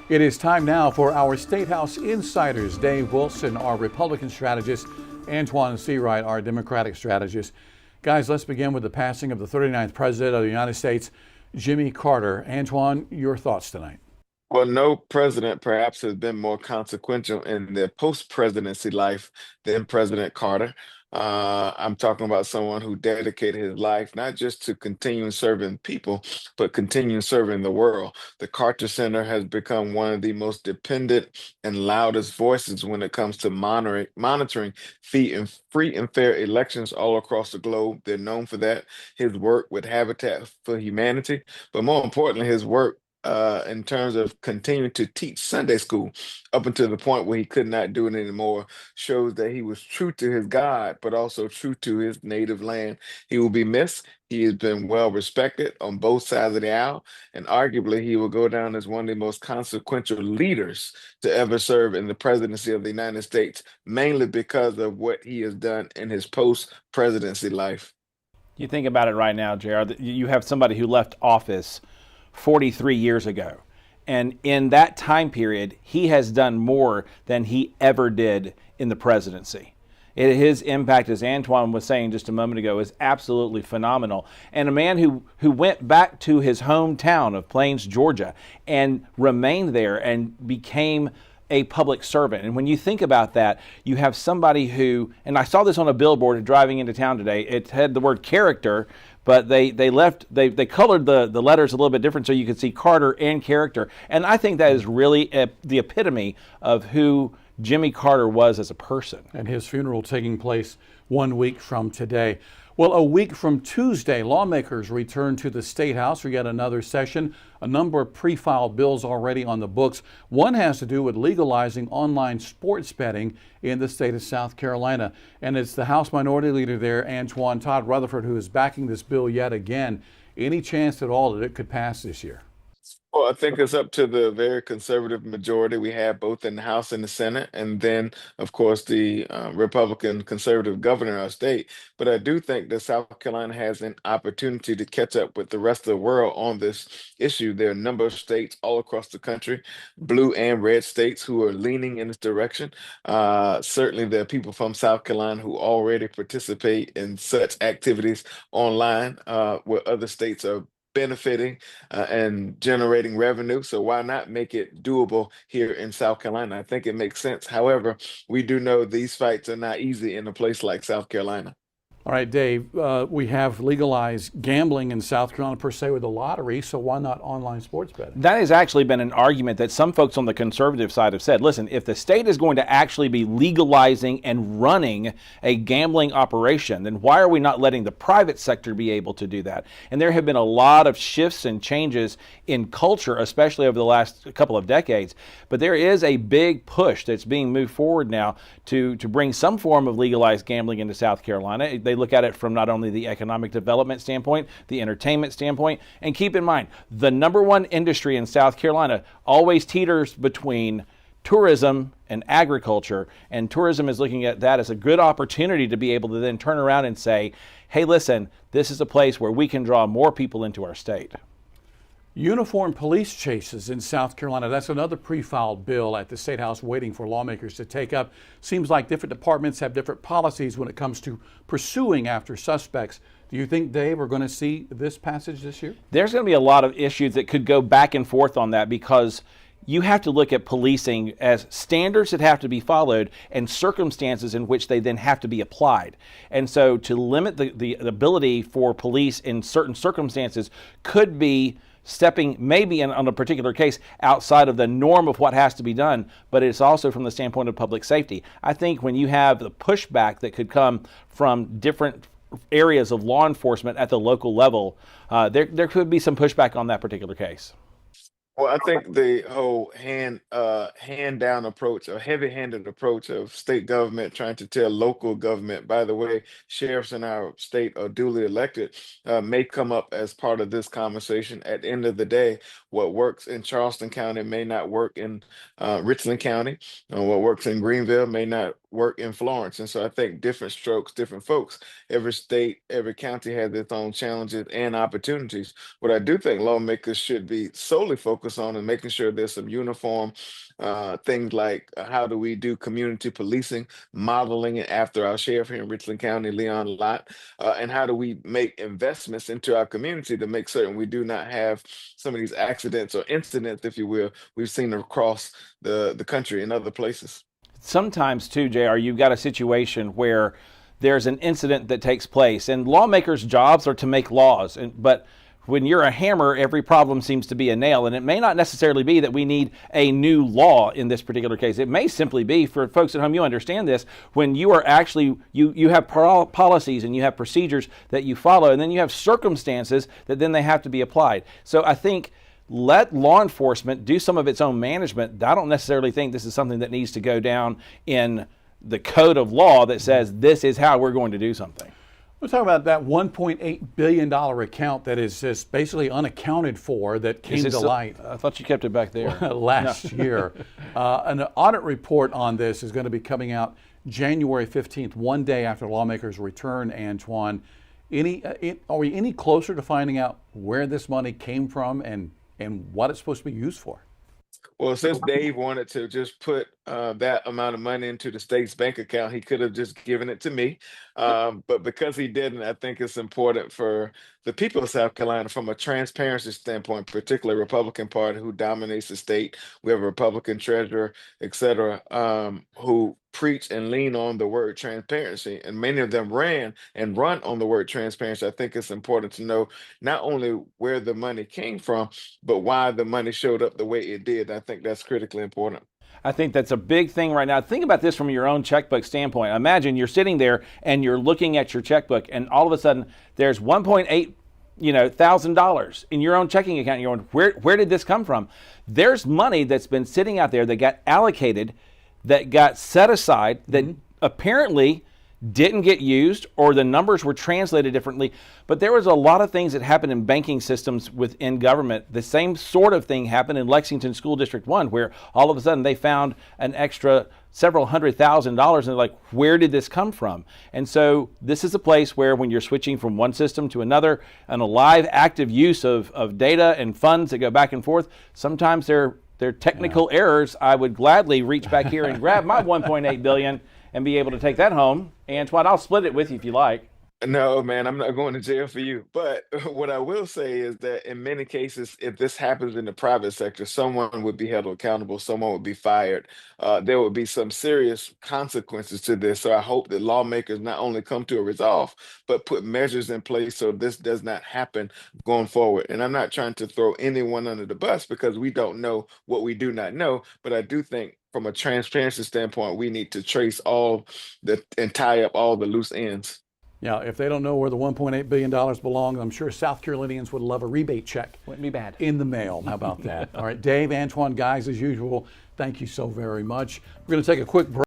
It is time now for our State House Insiders. Dave Wilson, our Republican strategist, Antoine Seawright, our Democratic strategist. Guys, let's begin with the passing of the 39th President of the United States, Jimmy Carter. Antoine, your thoughts tonight? Well, no president perhaps has been more consequential in their post-presidency life than President Carter. I'm talking about someone who dedicated his life not just to continuing serving people, but continuing serving the world. The Carter Center has become one of the most dependent and loudest voices when it comes to monitoring free and fair elections all across the globe. They're known for that. His work with Habitat for Humanity, but more importantly, his work in terms of continuing to teach Sunday school up until the point where he could not do it anymore, shows that he was true to his God, but also true to his native land. He will be missed. He has been well respected on both sides of the aisle, and arguably he will go down as one of the most consequential leaders to ever serve in the presidency of the United States, mainly because of what he has done in his post-presidency life. You think about it right now, JR, you have somebody who left office 43 years ago. And in that time period, he has done more than he ever did in the presidency. His impact, as Antoine was saying just a moment ago, is absolutely phenomenal. And a man who went back to his hometown of Plains, Georgia, and remained there and became a public servant. And when you think about that, you have somebody who, and I saw this on a billboard driving into town today, it had the word character, but they colored the letters a little bit different so you could see Carter and character. And I think that is really the epitome of who Jimmy Carter was as a person. And his funeral taking place 1 week from today. Well, a week from Tuesday, lawmakers return to the State House for yet another session. A number of pre-filed bills already on the books. One has to do with legalizing online sports betting in the state of South Carolina. And it's the House Minority Leader there, Antoine Todd Rutherford, who is backing this bill yet again. Any chance at all that it could pass this year? Well, I think it's up to the very conservative majority we have both in the House and the Senate, and then, of course, the Republican conservative governor of our state. But I do think that South Carolina has an opportunity to catch up with the rest of the world on this issue. There are a number of states all across the country, blue and red states, who are leaning in this direction. Certainly, there are people from South Carolina who already participate in such activities online, where other states are benefiting and generating revenue. So why not make it doable here in South Carolina? I think it makes sense. However, we do know these fights are not easy in a place like South Carolina. All right, Dave, we have legalized gambling in South Carolina per se with the lottery, so why not online sports betting? That has actually been an argument that some folks on the conservative side have said, listen, if the state is going to actually be legalizing and running a gambling operation, then why are we not letting the private sector be able to do that? And there have been a lot of shifts and changes in culture, especially over the last couple of decades. But there is a big push that's being moved forward now to bring some form of legalized gambling into South Carolina. They look at it from not only the economic development standpoint, the entertainment standpoint, and keep in mind, the number one industry in South Carolina always teeters between tourism and agriculture, and tourism is looking at that as a good opportunity to be able to then turn around and say, hey, listen, this is a place where we can draw more people into our state. Uniform police chases in South Carolina. That's another pre-filed bill at the State House waiting for lawmakers to take up. Seems like different departments have different policies when it comes to pursuing after suspects. Do you think, Dave, we're going to see this passage this year? There's going to be a lot of issues that could go back and forth on that because you have to look at policing as standards that have to be followed and circumstances in which they then have to be applied. And so to limit the ability for police in certain circumstances could be stepping maybe on a particular case outside of the norm of what has to be done, but it's also from the standpoint of public safety. I think when you have the pushback that could come from different areas of law enforcement at the local level, there could be some pushback on that particular case. Well, I think the whole hand down approach, a heavy-handed approach of state government trying to tell local government, by the way, sheriffs in our state are duly elected, may come up as part of this conversation. At the end of the day, what works in Charleston County may not work in Richland County. What works in Greenville may not work in Florence. And so I think different strokes, different folks. Every state, every county has its own challenges and opportunities. What I do think lawmakers should be solely focused on is making sure there's some uniform things like how do we do community policing, modeling it after our sheriff here in Richland County, Leon Lott, and how do we make investments into our community to make certain we do not have some of these accidents or incidents, if you will, we've seen across the country and other places. Sometimes too, JR, you've got a situation where there's an incident that takes place, and lawmakers' jobs are to make laws, but when you're a hammer, every problem seems to be a nail. And it may not necessarily be that we need a new law in this particular case. It may simply be, for folks at home, you understand this, when you are actually, you have policies and you have procedures that you follow, and then you have circumstances that then they have to be applied. So I think let law enforcement do some of its own management. I don't necessarily think this is something that needs to go down in the code of law that says this is how we're going to do something. We'll talk about that $1.8 billion account that is just basically unaccounted for that came to light. I thought you kept it back there. last year. An audit report on this is going to be coming out January 15th, one day after lawmakers return, Antoine. Are we any closer to finding out where this money came from and what it's supposed to be used for? Well, since Dave wanted to just put that amount of money into the state's bank account, he could have just given it to me. But because he didn't, I think it's important for the people of South Carolina from a transparency standpoint, particularly Republican Party who dominates the state. We have a Republican treasurer, et cetera, who preach and lean on the word transparency. And many of them ran and run on the word transparency. I think it's important to know not only where the money came from, but why the money showed up the way it did. I think that's critically important. I think that's a big thing right now. Think about this from your own checkbook standpoint. Imagine you're sitting there and you're looking at your checkbook, and all of a sudden there's $1.8 thousand in your own checking account. You're going, where did this come from? There's money that's been sitting out there that got allocated, that got set aside, that apparently didn't get used, or the numbers were translated differently. But there was a lot of things that happened in banking systems within government. The same sort of thing happened in Lexington School District 1, where all of a sudden they found an extra several $100,000, and they're like, where did this come from? And so this is a place where when you're switching from one system to another, and a live active use of data and funds that go back and forth, sometimes they're technical errors. I would gladly reach back here and grab my $1.8 billion and be able to take that home. Antoine, I'll split it with you if you like. No, man, I'm not going to jail for you. But what I will say is that in many cases, if this happens in the private sector, someone would be held accountable, someone would be fired. There would be some serious consequences to this. So I hope that lawmakers not only come to a resolve, but put measures in place so this does not happen going forward. And I'm not trying to throw anyone under the bus because we don't know what we do not know. But I do think from a transparency standpoint, we need to trace and tie up all the loose ends. Yeah, if they don't know where the $1.8 billion belongs, I'm sure South Carolinians would love a rebate check. Wouldn't be bad. In the mail. How about that? All right, Dave, Antoine, guys, as usual, thank you so very much. We're going to take a quick break.